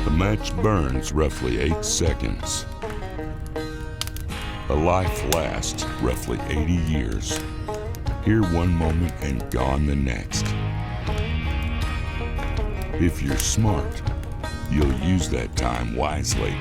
The match burns roughly 8 seconds. A life lasts roughly 80 years. Here one moment and gone the next. If you're smart, you'll use that time wisely.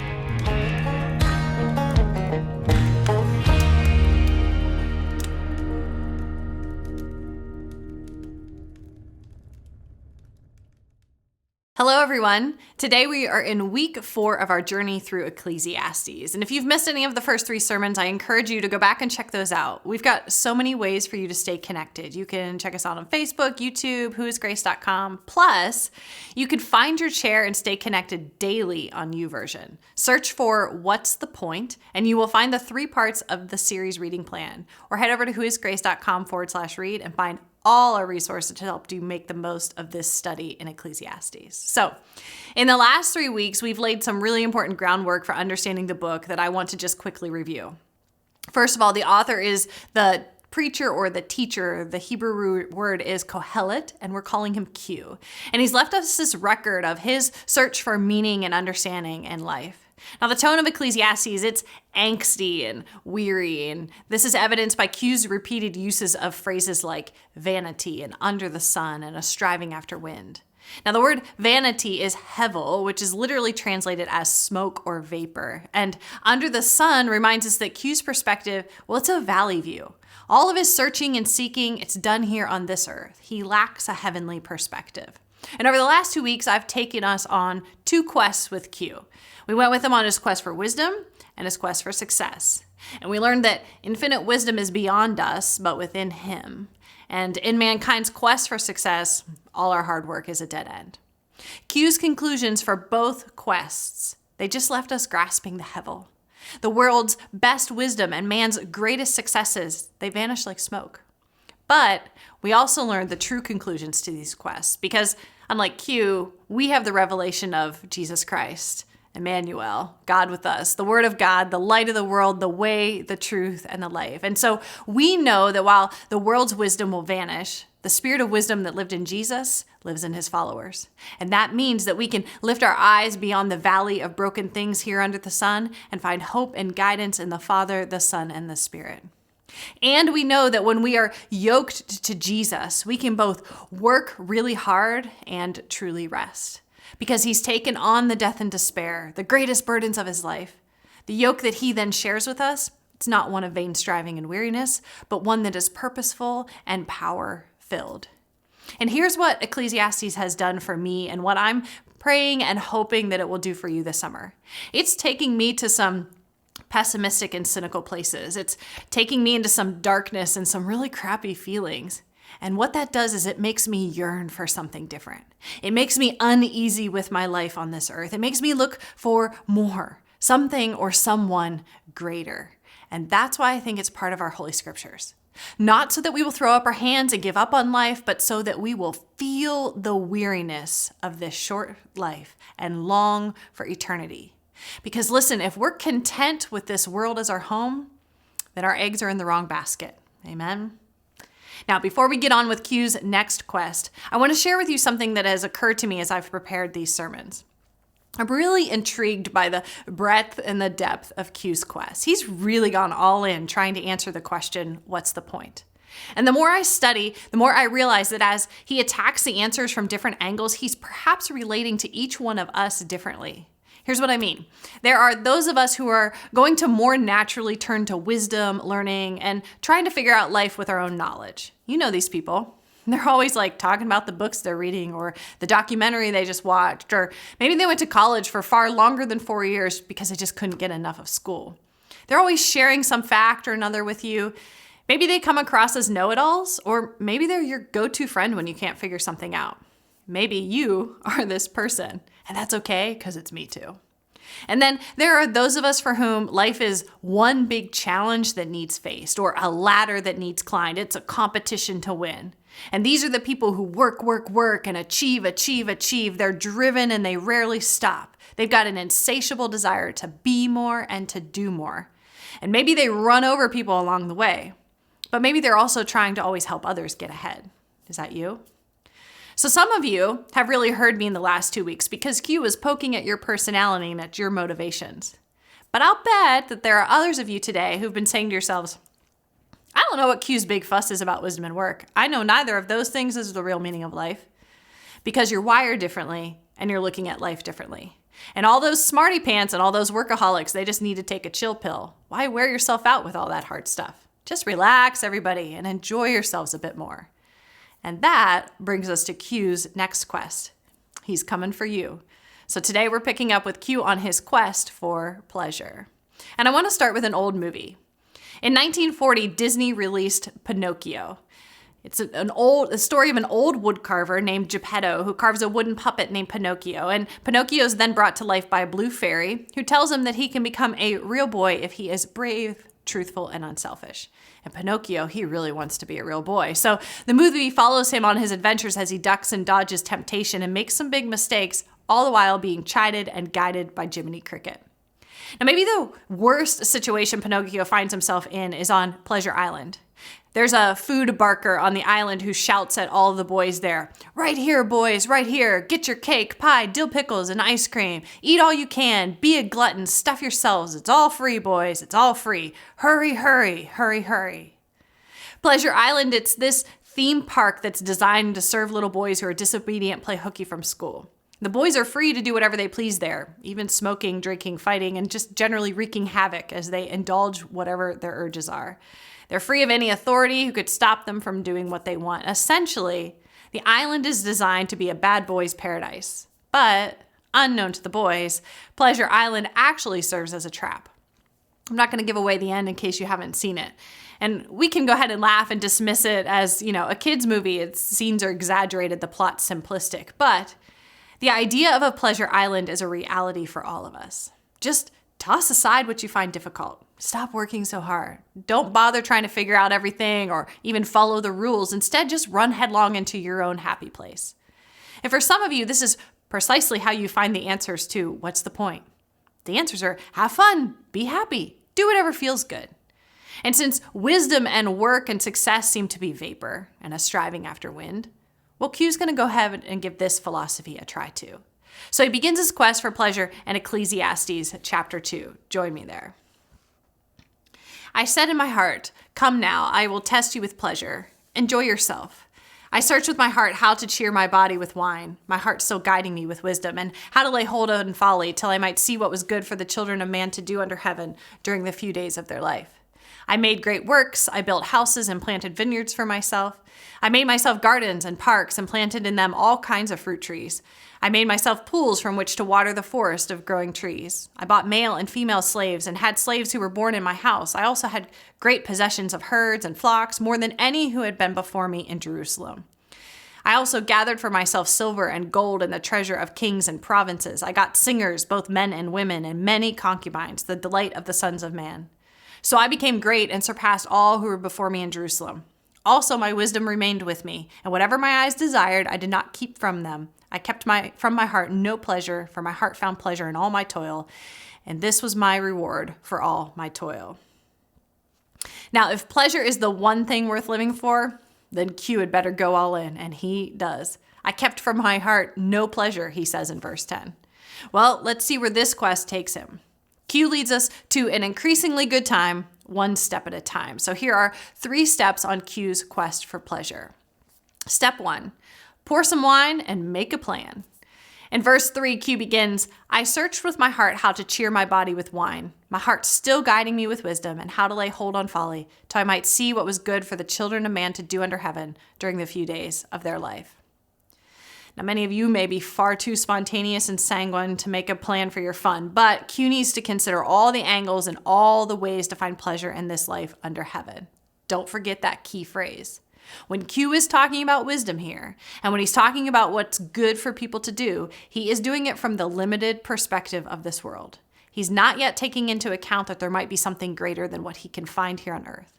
Hello, everyone. Today we are in week 4 of our journey through Ecclesiastes. And if you've missed any of the first 3 sermons, I encourage you to go back and check those out. We've got so many ways for you to stay connected. You can check us out on Facebook, YouTube, whoisgrace.com. Plus, you can find your chair and stay connected daily on YouVersion. Search for What's the Point, and you will find the 3 parts of the series reading plan. Or head over to whoisgrace.com/read and find all our resources to help you make the most of this study in Ecclesiastes. So, in the last 3 weeks, we've laid some really important groundwork for understanding the book that I want to just quickly review. First of all, the author is the preacher or the teacher. The Hebrew word is Kohelet, and we're calling him Q. And he's left us this record of his search for meaning and understanding in life. Now, the tone of Ecclesiastes, it's angsty and weary, and this is evidenced by Q's repeated uses of phrases like vanity and under the sun and a striving after wind. Now, the word vanity is hevel, which is literally translated as smoke or vapor. And under the sun reminds us that Q's perspective, well, it's a valley view. All of his searching and seeking, it's done here on this earth. He lacks a heavenly perspective. And over the last 2 weeks, I've taken us on 2 quests with Q. We went with him on his quest for wisdom and his quest for success. And we learned that infinite wisdom is beyond us, but within him. And in mankind's quest for success, all our hard work is a dead end. Q's conclusions for both quests, they just left us grasping the hevel. The world's best wisdom and man's greatest successes, they vanish like smoke. But we also learned the true conclusions to these quests because, unlike Q, we have the revelation of Jesus Christ, Emmanuel, God with us, the Word of God, the light of the world, the way, the truth, and the life. And so we know that while the world's wisdom will vanish, the spirit of wisdom that lived in Jesus lives in his followers. And that means that we can lift our eyes beyond the valley of broken things here under the sun and find hope and guidance in the Father, the Son, and the Spirit. And we know that when we are yoked to Jesus, we can both work really hard and truly rest. Because he's taken on the death and despair, the greatest burdens of his life. The yoke that he then shares with us, it's not one of vain striving and weariness, but one that is purposeful and power-filled. And here's what Ecclesiastes has done for me and what I'm praying and hoping that it will do for you this summer. It's taking me to some pessimistic and cynical places. It's taking me into some darkness and some really crappy feelings. And what that does is it makes me yearn for something different. It makes me uneasy with my life on this earth. It makes me look for more, something or someone greater. And that's why I think it's part of our Holy Scriptures. Not so that we will throw up our hands and give up on life, but so that we will feel the weariness of this short life and long for eternity. Because listen, if we're content with this world as our home, then our eggs are in the wrong basket. Amen? Now, before we get on with Q's next quest, I want to share with you something that has occurred to me as I've prepared these sermons. I'm really intrigued by the breadth and the depth of Q's quest. He's really gone all in trying to answer the question, what's the point? And the more I study, the more I realize that as he attacks the answers from different angles, he's perhaps relating to each one of us differently. Here's what I mean. There are those of us who are going to more naturally turn to wisdom, learning, and trying to figure out life with our own knowledge. You know these people. They're always like talking about the books they're reading or the documentary they just watched, or maybe they went to college for far longer than 4 years because they just couldn't get enough of school. They're always sharing some fact or another with you. Maybe they come across as know-it-alls, or maybe they're your go-to friend when you can't figure something out. Maybe you are this person, and that's okay because it's me too. And then there are those of us for whom life is one big challenge that needs faced, or a ladder that needs climbed. It's a competition to win. And these are the people who work, and achieve. They're driven and they rarely stop. They've got an insatiable desire to be more and to do more. And maybe they run over people along the way, but maybe they're also trying to always help others get ahead. Is that you? So some of you have really heard me in the last 2 weeks because Q was poking at your personality and at your motivations. But I'll bet that there are others of you today who've been saying to yourselves, I don't know what Q's big fuss is about wisdom and work. I know neither of those things is the real meaning of life. Because you're wired differently and you're looking at life differently. And all those smarty pants and all those workaholics, they just need to take a chill pill. Why wear yourself out with all that hard stuff? Just relax, everybody, and enjoy yourselves a bit more. And that brings us to Q's next quest. He's coming for you. So today we're picking up with Q on his quest for pleasure. And I want to start with an old movie. In 1940, Disney released Pinocchio. It's a story of an old woodcarver named Geppetto who carves a wooden puppet named Pinocchio. And Pinocchio is then brought to life by a blue fairy who tells him that he can become a real boy if he is brave, truthful, and unselfish. And Pinocchio, he really wants to be a real boy. So the movie follows him on his adventures as he ducks and dodges temptation and makes some big mistakes, all the while being chided and guided by Jiminy Cricket. Now, maybe the worst situation Pinocchio finds himself in is on Pleasure Island. There's a food barker on the island who shouts at all the boys there, right here, boys, right here. Get your cake, pie, dill pickles, and ice cream. Eat all you can. Be a glutton. Stuff yourselves. It's all free, boys. It's all free. Hurry, hurry, hurry, hurry. Pleasure Island, it's this theme park that's designed to serve little boys who are disobedient play hooky from school. The boys are free to do whatever they please there, even smoking, drinking, fighting, and just generally wreaking havoc as they indulge whatever their urges are. They're free of any authority who could stop them from doing what they want. Essentially, the island is designed to be a bad boy's paradise. But, unknown to the boys, Pleasure Island actually serves as a trap. I'm not going to give away the end in case you haven't seen it. And we can go ahead and laugh and dismiss it as, a kid's movie. Its scenes are exaggerated, the plot's simplistic. But the idea of a Pleasure Island is a reality for all of us. Just toss aside what you find difficult. Stop working so hard. Don't bother trying to figure out everything or even follow the rules. Instead, just run headlong into your own happy place. And for some of you, this is precisely how you find the answers to what's the point. The answers are have fun, be happy, do whatever feels good. And since wisdom and work and success seem to be vapor and a striving after wind, well, Q's going to go ahead and give this philosophy a try too. So he begins his quest for pleasure in Ecclesiastes chapter 2. Join me there. I said in my heart, come now, I will test you with pleasure. Enjoy yourself. I searched with my heart how to cheer my body with wine, my heart still guiding me with wisdom, and how to lay hold on folly till I might see what was good for the children of man to do under heaven during the few days of their life. I made great works. I built houses and planted vineyards for myself. I made myself gardens and parks and planted in them all kinds of fruit trees. I made myself pools from which to water the forest of growing trees. I bought male and female slaves and had slaves who were born in my house. I also had great possessions of herds and flocks, more than any who had been before me in Jerusalem. I also gathered for myself silver and gold and the treasure of kings and provinces. I got singers, both men and women, and many concubines, the delight of the sons of man. So I became great and surpassed all who were before me in Jerusalem. Also my wisdom remained with me, and whatever my eyes desired, I did not keep from them. I kept from my heart no pleasure, for my heart found pleasure in all my toil, and this was my reward for all my toil. Now, if pleasure is the one thing worth living for, then Q had better go all in, and he does. I kept from my heart no pleasure, he says in verse 10. Well, let's see where this quest takes him. Q leads us to an increasingly good time, one step at a time. So here are 3 steps on Q's quest for pleasure. Step 1, pour some wine and make a plan. In verse 3, Q begins, I searched with my heart how to cheer my body with wine, my heart still guiding me with wisdom, and how to lay hold on folly, till I might see what was good for the children of man to do under heaven during the few days of their life. Now, many of you may be far too spontaneous and sanguine to make a plan for your fun, but Q needs to consider all the angles and all the ways to find pleasure in this life under heaven. Don't forget that key phrase. When Q is talking about wisdom here, and when he's talking about what's good for people to do, he is doing it from the limited perspective of this world. He's not yet taking into account that there might be something greater than what he can find here on earth.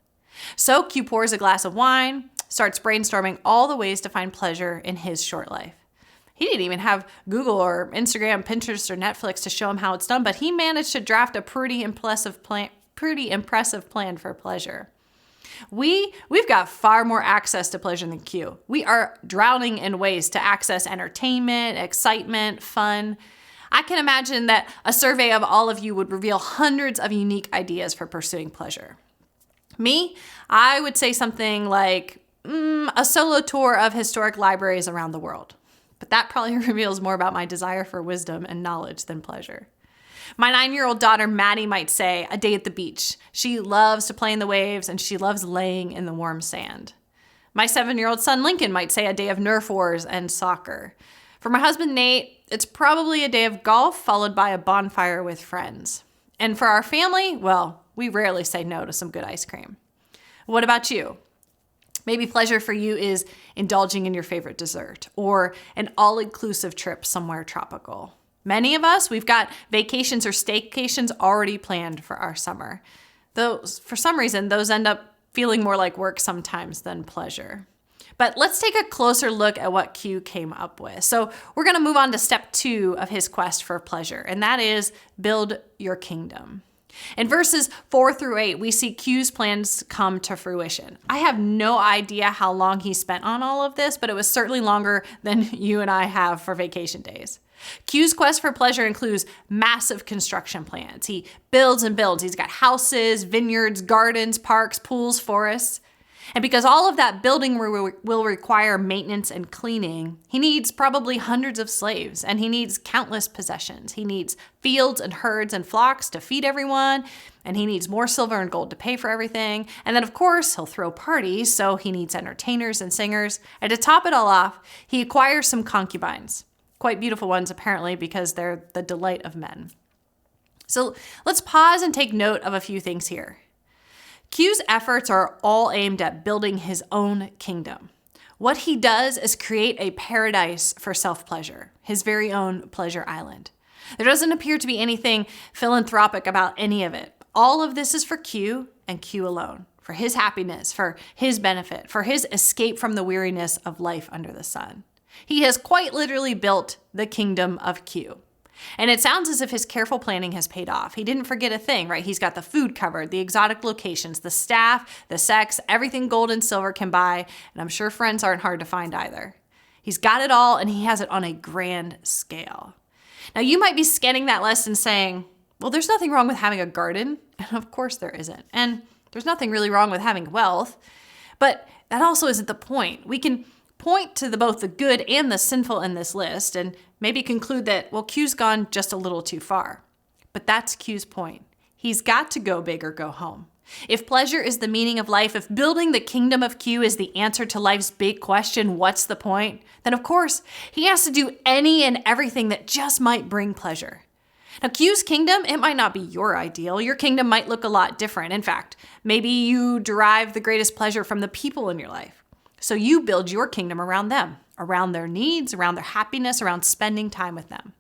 So Q pours a glass of wine, starts brainstorming all the ways to find pleasure in his short life. He didn't even have Google or Instagram, Pinterest, or Netflix to show him how it's done, but he managed to draft a pretty impressive plan for pleasure. We've got far more access to pleasure than Q. We are drowning in ways to access entertainment, excitement, fun. I can imagine that a survey of all of you would reveal hundreds of unique ideas for pursuing pleasure. Me, I would say something like a solo tour of historic libraries around the world. But that probably reveals more about my desire for wisdom and knowledge than pleasure. My 9-year-old daughter, Maddie, might say a day at the beach. She loves to play in the waves and she loves laying in the warm sand. My 7-year-old son, Lincoln, might say a day of Nerf wars and soccer. For my husband, Nate, it's probably a day of golf followed by a bonfire with friends. And for our family, well, we rarely say no to some good ice cream. What about you? Maybe pleasure for you is indulging in your favorite dessert or an all-inclusive trip somewhere tropical. Many of us, we've got vacations or staycations already planned for our summer. Though, for some reason, those end up feeling more like work sometimes than pleasure. But let's take a closer look at what Q came up with. So we're going to move on to step 2 of his quest for pleasure, and that is build your kingdom. In verses 4 through 8, we see Q's plans come to fruition. I have no idea how long he spent on all of this, but it was certainly longer than you and I have for vacation days. Q's quest for pleasure includes massive construction plans. He builds and builds. He's got houses, vineyards, gardens, parks, pools, forests. And because all of that building will require maintenance and cleaning, he needs probably hundreds of slaves, and he needs countless possessions. He needs fields and herds and flocks to feed everyone, and he needs more silver and gold to pay for everything. And then, of course, he'll throw parties, so he needs entertainers and singers. And to top it all off, he acquires some concubines. Quite beautiful ones, apparently, because they're the delight of men. So let's pause and take note of a few things here. Q's efforts are all aimed at building his own kingdom. What he does is create a paradise for self-pleasure, his very own pleasure island. There doesn't appear to be anything philanthropic about any of it. All of this is for Q and Q alone, for his happiness, for his benefit, for his escape from the weariness of life under the sun. He has quite literally built the kingdom of Q. And it sounds as if his careful planning has paid off. He didn't forget a thing, right? He's got the food covered, the exotic locations, the staff, the sex, everything gold and silver can buy, and I'm sure friends aren't hard to find either. He's got it all, and he has it on a grand scale. Now, you might be scanning that list and saying, well, there's nothing wrong with having a garden. And of course there isn't. And there's nothing really wrong with having wealth. But that also isn't the point. We can point to both the good and the sinful in this list and maybe conclude that, well, Q's gone just a little too far. But that's Q's point. He's got to go big or go home. If pleasure is the meaning of life, if building the kingdom of Q is the answer to life's big question, what's the point? Then of course, he has to do any and everything that just might bring pleasure. Now, Q's kingdom, it might not be your ideal. Your kingdom might look a lot different. In fact, maybe you derive the greatest pleasure from the people in your life. So you build your kingdom around them, around their needs, around their happiness, around spending time with them.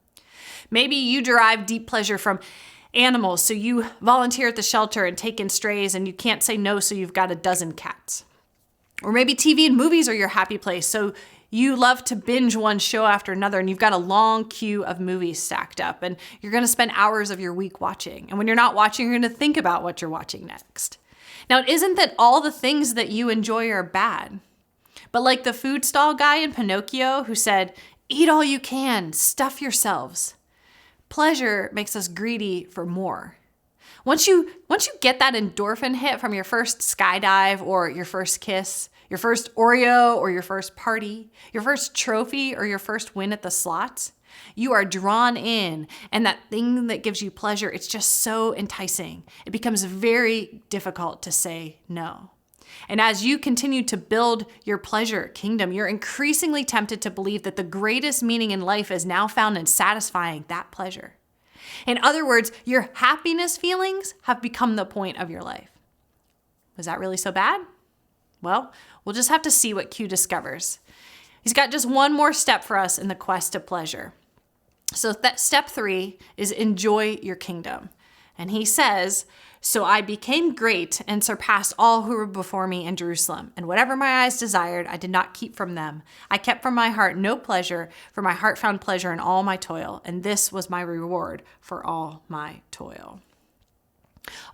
Maybe you derive deep pleasure from animals, so you volunteer at the shelter and take in strays, and you can't say no, so you've got a dozen cats. Or maybe TV and movies are your happy place, so you love to binge one show after another, and you've got a long queue of movies stacked up, and you're going to spend hours of your week watching. And when you're not watching, you're going to think about what you're watching next. Now, it isn't that all the things that you enjoy are bad. But like the food stall guy in Pinocchio who said, eat all you can, stuff yourselves. Pleasure makes us greedy for more. Once you get that endorphin hit from your first skydive or your first kiss, your first Oreo or your first party, your first trophy or your first win at the slots, you are drawn in, and that thing that gives you pleasure, it's just so enticing. It becomes very difficult to say no. And as you continue to build your pleasure kingdom, you're increasingly tempted to believe that the greatest meaning in life is now found in satisfying that pleasure. In other words, your happiness feelings have become the point of your life. Was that really so bad? Well, we'll just have to see what Q discovers. He's got just one more step for us in the quest to pleasure. So that step 3 is enjoy your kingdom. And he says, so I became great and surpassed all who were before me in Jerusalem. And whatever my eyes desired, I did not keep from them. I kept from my heart no pleasure, for my heart found pleasure in all my toil. And this was my reward for all my toil.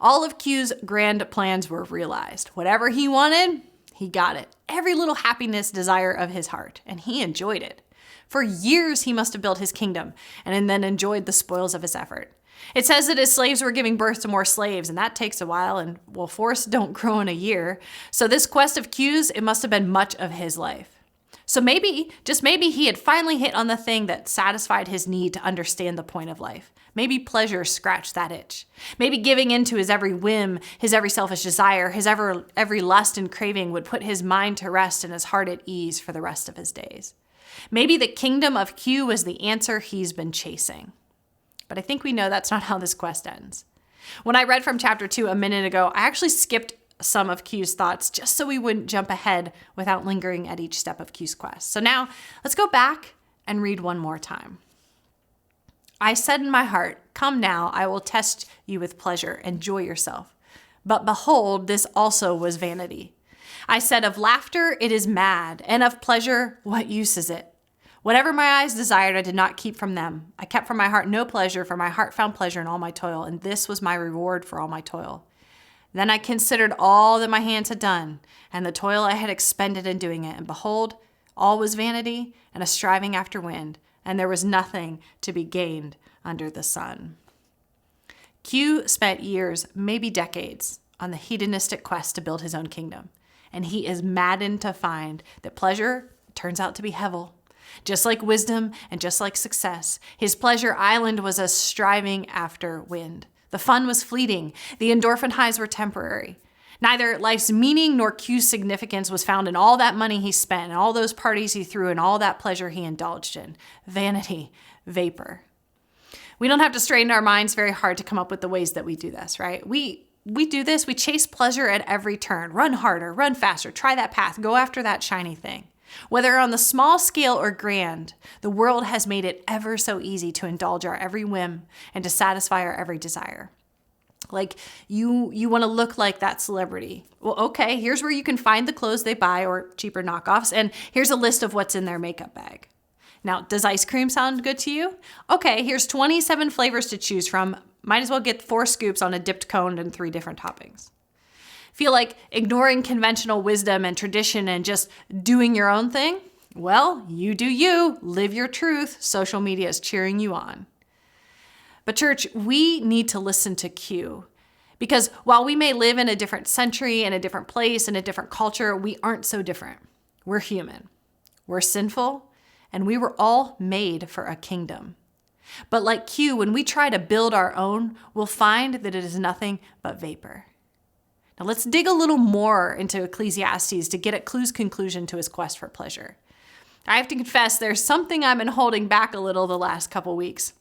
All of Q's grand plans were realized. Whatever he wanted, he got it. Every little happiness, desire of his heart, and he enjoyed it. For years, he must have built his kingdom and then enjoyed the spoils of his effort. It says that his slaves were giving birth to more slaves, and that takes a while, and well, forests don't grow in a year. So this quest of Q's, it must have been much of his life. So maybe, just maybe, he had finally hit on the thing that satisfied his need to understand the point of life. Maybe pleasure scratched that itch. Maybe giving in to his every whim, his every selfish desire, his every lust and craving would put his mind to rest and his heart at ease for the rest of his days. Maybe the kingdom of Q was the answer he's been chasing. But I think we know that's not how this quest ends. When I read from chapter 2 a minute ago, I actually skipped some of Q's thoughts just so we wouldn't jump ahead without lingering at each step of Q's quest. So now let's go back and read one more time. I said in my heart, "Come now, I will test you with pleasure. Enjoy yourself." But behold, this also was vanity. I said, "Of laughter it is mad, and of pleasure what use is it? Whatever my eyes desired, I did not keep from them. I kept from my heart no pleasure, for my heart found pleasure in all my toil, and this was my reward for all my toil. Then I considered all that my hands had done, and the toil I had expended in doing it, and behold, all was vanity and a striving after wind, and there was nothing to be gained under the sun." Q spent years, maybe decades, on the hedonistic quest to build his own kingdom, and he is maddened to find that pleasure turns out to be hevel. Just like wisdom and just like success, his pleasure island was a striving after wind. The fun was fleeting. The endorphin highs were temporary. Neither life's meaning nor Q's significance was found in all that money he spent and all those parties he threw and all that pleasure he indulged in. Vanity, vapor. We don't have to strain our minds very hard to come up with the ways that we do this, right? We do this. We chase pleasure at every turn. Run harder, run faster, try that path, go after that shiny thing. Whether on the small scale or grand, the world has made it ever so easy to indulge our every whim and to satisfy our every desire. Like you want to look like that celebrity. Well, okay, here's where you can find the clothes they buy or cheaper knockoffs, and here's a list of what's in their makeup bag. Now, does ice cream sound good to you? Okay, here's 27 flavors to choose from. Might as well get 4 scoops on a dipped cone and 3 different toppings. Feel like ignoring conventional wisdom and tradition and just doing your own thing? Well, you do you. Live your truth. Social media is cheering you on. But church, we need to listen to Q. Because while we may live in a different century, in a different place, in a different culture, we aren't so different. We're human. We're sinful, and we were all made for a kingdom. But like Q, when we try to build our own, we'll find that it is nothing but vapor. Now let's dig a little more into Ecclesiastes to get at Q's conclusion to his quest for pleasure. I have to confess, there's something I've been holding back a little the last couple weeks.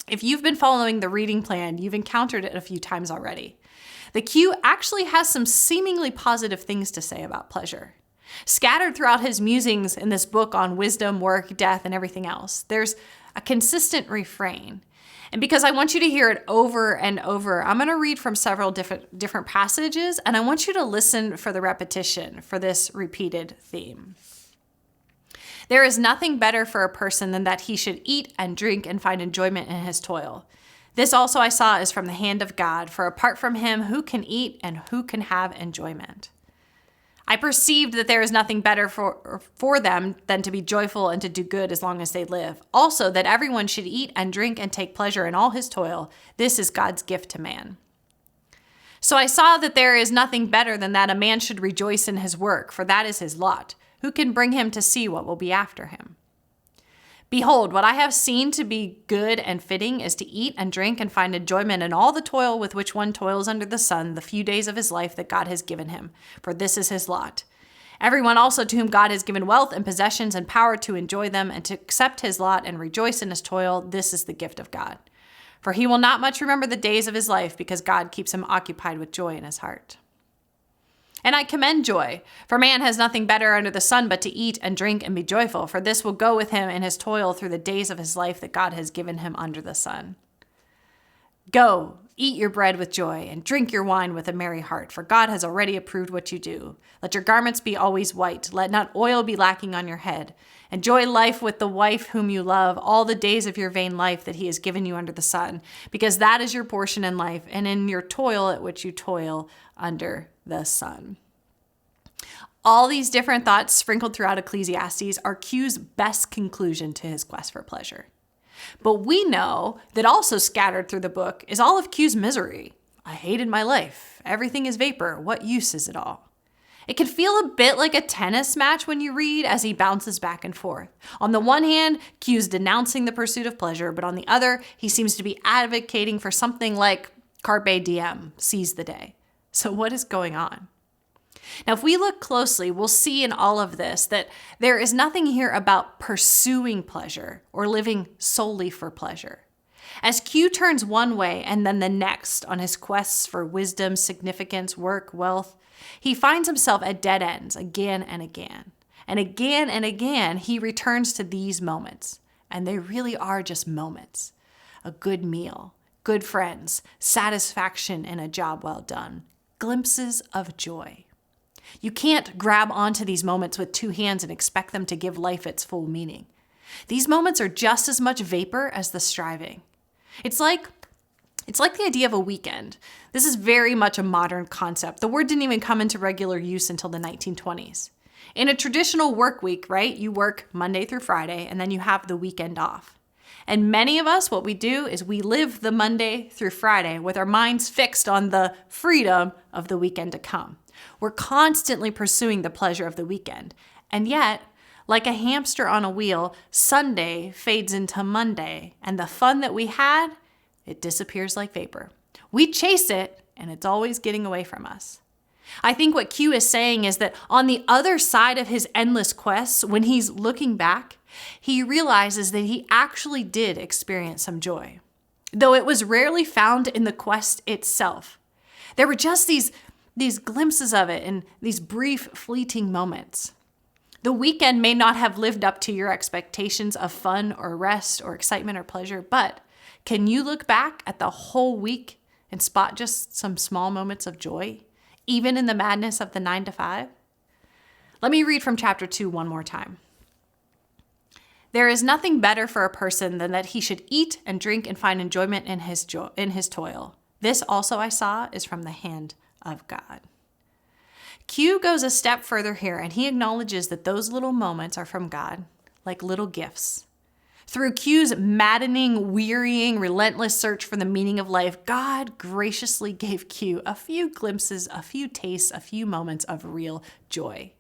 If you've been following the reading plan, you've encountered it a few times already. The Q actually has some seemingly positive things to say about pleasure. Scattered throughout his musings in this book on wisdom, work, death, and everything else, there's a consistent refrain. And because I want you to hear it over and over, I'm going to read from several different passages, and I want you to listen for the repetition for this repeated theme. There is nothing better for a person than that he should eat and drink and find enjoyment in his toil. This also I saw is from the hand of God, for apart from him, who can eat and who can have enjoyment? I perceived that there is nothing better for them than to be joyful and to do good as long as they live. Also, that everyone should eat and drink and take pleasure in all his toil. This is God's gift to man. So I saw that there is nothing better than that a man should rejoice in his work, for that is his lot. Who can bring him to see what will be after him? Behold, what I have seen to be good and fitting is to eat and drink and find enjoyment in all the toil with which one toils under the sun the few days of his life that God has given him, for this is his lot. Everyone also to whom God has given wealth and possessions and power to enjoy them and to accept his lot and rejoice in his toil, this is the gift of God. For he will not much remember the days of his life because God keeps him occupied with joy in his heart. And I commend joy, for man has nothing better under the sun but to eat and drink and be joyful, for this will go with him in his toil through the days of his life that God has given him under the sun. Go, eat your bread with joy and drink your wine with a merry heart, for God has already approved what you do. Let your garments be always white. Let not oil be lacking on your head. Enjoy life with the wife whom you love all the days of your vain life that he has given you under the sun, because that is your portion in life and in your toil at which you toil under the sun. All these different thoughts sprinkled throughout Ecclesiastes are Q's best conclusion to his quest for pleasure. But we know that also scattered through the book is all of Q's misery. I hated my life. Everything is vapor. What use is it all? It can feel a bit like a tennis match when you read as he bounces back and forth. On the one hand, Q's denouncing the pursuit of pleasure, but on the other, he seems to be advocating for something like carpe diem, seize the day. So what is going on? Now, if we look closely, we'll see in all of this that there is nothing here about pursuing pleasure or living solely for pleasure. As Q turns one way and then the next on his quests for wisdom, significance, work, wealth, he finds himself at dead ends again and again. And again, he returns to these moments. And they really are just moments. A good meal, good friends, satisfaction in a job well done, glimpses of joy. You can't grab onto these moments with two hands and expect them to give life its full meaning. These moments are just as much vapor as the striving. It's like the idea of a weekend. This is very much a modern concept. The word didn't even come into regular use until the 1920s. In a traditional work week, right, you work Monday through Friday and then you have the weekend off. And many of us, what we do is we live the Monday through Friday with our minds fixed on the freedom of the weekend to come. We're constantly pursuing the pleasure of the weekend. And yet, like a hamster on a wheel, Sunday fades into Monday, and the fun that we had, it disappears like vapor. We chase it, and it's always getting away from us. I think what Q is saying is that on the other side of his endless quests, when he's looking back, he realizes that he actually did experience some joy, though it was rarely found in the quest itself. There were just these glimpses of it in these brief, fleeting moments. The weekend may not have lived up to your expectations of fun or rest or excitement or pleasure, but can you look back at the whole week and spot just some small moments of joy, even in the madness of the 9 to 5? Let me read from chapter 2 one more time. There is nothing better for a person than that he should eat and drink and find enjoyment in his toil. This also I saw is from the hand of God. Q goes a step further here, and he acknowledges that those little moments are from God, like little gifts. Through Q's maddening, wearying, relentless search for the meaning of life, God graciously gave Q a few glimpses, a few tastes, a few moments of real joy.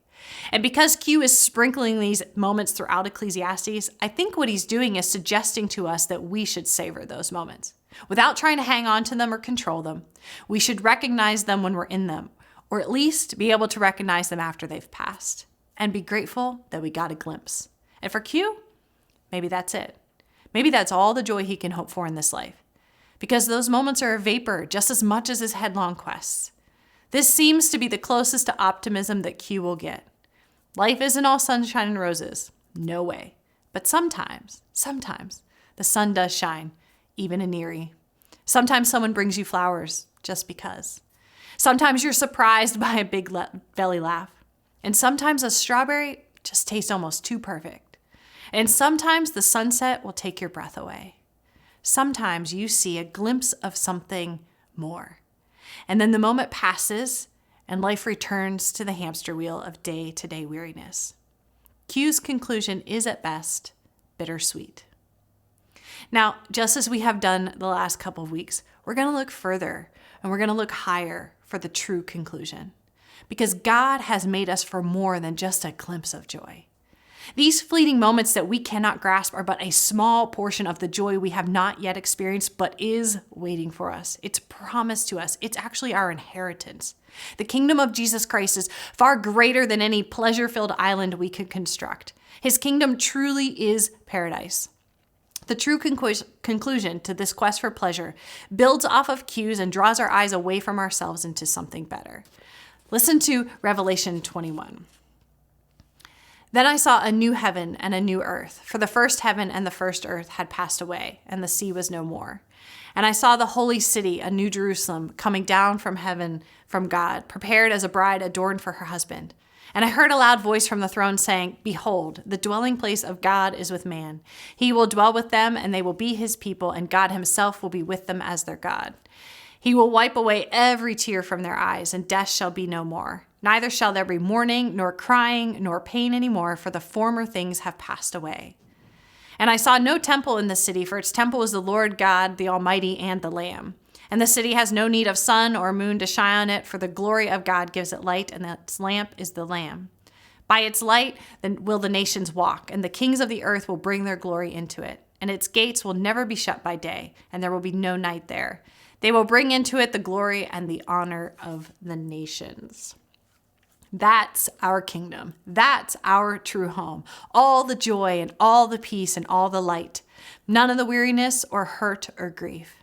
And because Q is sprinkling these moments throughout Ecclesiastes, I think what he's doing is suggesting to us that we should savor those moments. Without trying to hang on to them or control them, we should recognize them when we're in them, or at least be able to recognize them after they've passed, and be grateful that we got a glimpse. And for Q, maybe that's it. Maybe that's all the joy he can hope for in this life, because those moments are a vapor just as much as his headlong quests. This seems to be the closest to optimism that Q will get. Life isn't all sunshine and roses. No way. But sometimes, the sun does shine, even in Erie. Sometimes someone brings you flowers just because. Sometimes you're surprised by a big belly laugh. And sometimes a strawberry just tastes almost too perfect. And sometimes the sunset will take your breath away. Sometimes you see a glimpse of something more. And then the moment passes and life returns to the hamster wheel of day-to-day weariness. Q's conclusion is at best bittersweet. Now, just as we have done the last couple of weeks, we're going to look further and we're going to look higher for the true conclusion, because God has made us for more than just a glimpse of joy. These fleeting moments that we cannot grasp are but a small portion of the joy we have not yet experienced, but is waiting for us. It's promised to us. It's actually our inheritance. The kingdom of Jesus Christ is far greater than any pleasure-filled island we could construct. His kingdom truly is paradise. The true conclusion to this quest for pleasure builds off of cues and draws our eyes away from ourselves into something better. Listen to Revelation 21. Then I saw a new heaven and a new earth, for the first heaven and the first earth had passed away, and the sea was no more. And I saw the holy city, a new Jerusalem, coming down from heaven from God, prepared as a bride adorned for her husband. And I heard a loud voice from the throne saying, Behold, the dwelling place of God is with man. He will dwell with them, and they will be his people, and God himself will be with them as their God. He will wipe away every tear from their eyes, and death shall be no more. Neither shall there be mourning, nor crying, nor pain any more, for the former things have passed away. And I saw no temple in the city, for its temple is the Lord God, the Almighty, and the Lamb. And the city has no need of sun or moon to shine on it, for the glory of God gives it light, and its lamp is the Lamb. By its light then will the nations walk, and the kings of the earth will bring their glory into it. And its gates will never be shut by day, and there will be no night there. They will bring into it the glory and the honor of the nations. That's our kingdom. That's our true home. All the joy and all the peace and all the light. None of the weariness or hurt or grief.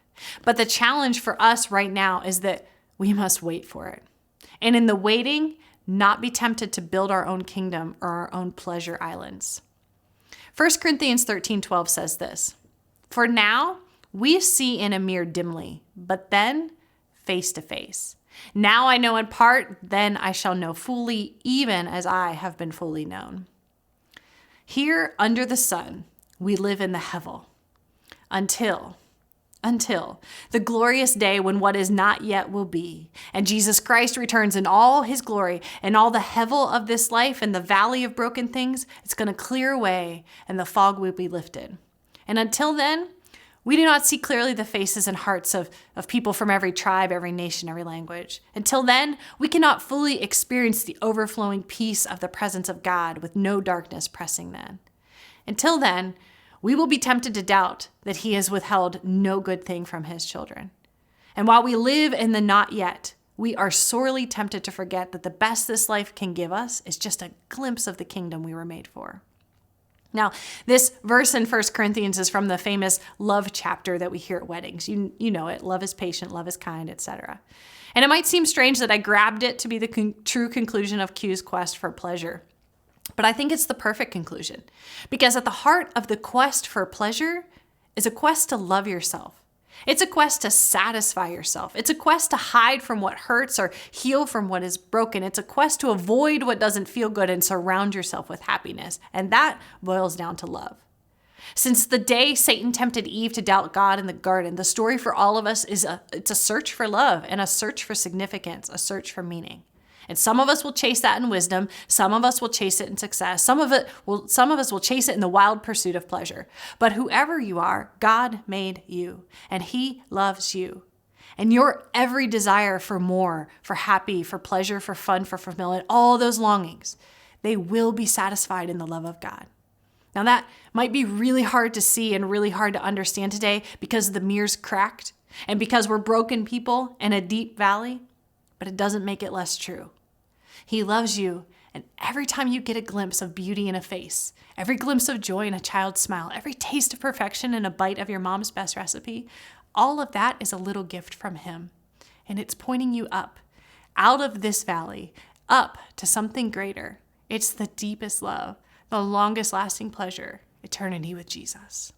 But the challenge for us right now is that we must wait for it. And in the waiting, not be tempted to build our own kingdom or our own pleasure islands. 1 Corinthians 13:12 says this, For now we see in a mirror dimly, but then face to face. Now I know in part, then I shall know fully, even as I have been fully known. Here under the sun, we live in the hevel until the glorious day when what is not yet will be, and Jesus Christ returns in all his glory, and all the hevel of this life and the valley of broken things, it's going to clear away, and the fog will be lifted. And until then, we do not see clearly the faces and hearts of people from every tribe, every nation, every language. Until then, we cannot fully experience the overflowing peace of the presence of God with no darkness pressing then. Until then, we will be tempted to doubt that he has withheld no good thing from his children. And while we live in the not yet, we are sorely tempted to forget that the best this life can give us is just a glimpse of the kingdom we were made for. Now, this verse in 1 Corinthians is from the famous love chapter that we hear at weddings. You know it. Love is patient, love is kind, etc. And it might seem strange that I grabbed it to be the true conclusion of Q's quest for pleasure. But I think it's the perfect conclusion. Because at the heart of the quest for pleasure is a quest to love yourself. It's a quest to satisfy yourself. It's a quest to hide from what hurts or heal from what is broken. It's a quest to avoid what doesn't feel good and surround yourself with happiness. And that boils down to love. Since the day Satan tempted Eve to doubt God in the garden, the story for all of us is it's a search for love and a search for significance, a search for meaning. And some of us will chase that in wisdom. Some of us will chase it in success. Some of us will chase it in the wild pursuit of pleasure. But whoever you are, God made you, and he loves you. And your every desire for more, for happy, for pleasure, for fun, for fulfillment, all those longings, they will be satisfied in the love of God. Now that might be really hard to see and really hard to understand today because the mirror's cracked and because we're broken people in a deep valley, but it doesn't make it less true. He loves you, and every time you get a glimpse of beauty in a face, every glimpse of joy in a child's smile, every taste of perfection in a bite of your mom's best recipe, all of that is a little gift from him. And it's pointing you up, out of this valley, up to something greater. It's the deepest love, the longest lasting pleasure, eternity with Jesus.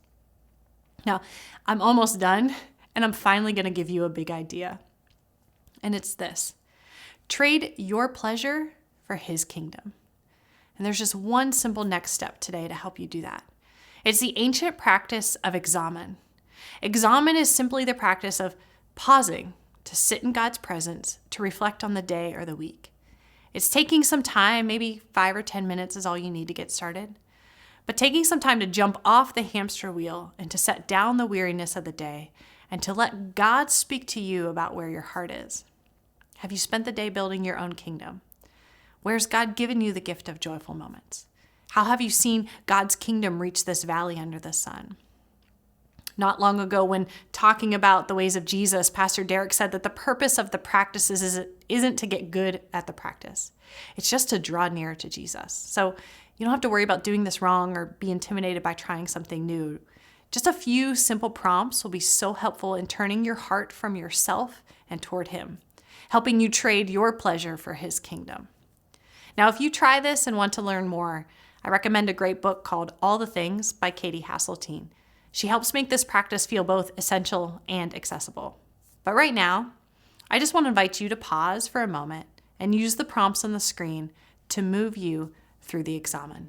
Now, I'm almost done, and I'm finally going to give you a big idea. And it's this. Trade your pleasure for his kingdom. And there's just one simple next step today to help you do that. It's the ancient practice of examen. Examen is simply the practice of pausing to sit in God's presence, to reflect on the day or the week. It's taking some time, maybe 5 or 10 minutes is all you need to get started. But taking some time to jump off the hamster wheel and to set down the weariness of the day and to let God speak to you about where your heart is. Have you spent the day building your own kingdom? Where's God given you the gift of joyful moments? How have you seen God's kingdom reach this valley under the sun? Not long ago, when talking about the ways of Jesus, Pastor Derek said that the purpose of the practices isn't to get good at the practice. It's just to draw nearer to Jesus. So you don't have to worry about doing this wrong or be intimidated by trying something new. Just a few simple prompts will be so helpful in turning your heart from yourself and toward him, helping you trade your pleasure for his kingdom. Now, if you try this and want to learn more, I recommend a great book called All the Things by Katie Hasseltine. She helps make this practice feel both essential and accessible. But right now, I just want to invite you to pause for a moment and use the prompts on the screen to move you through the examen.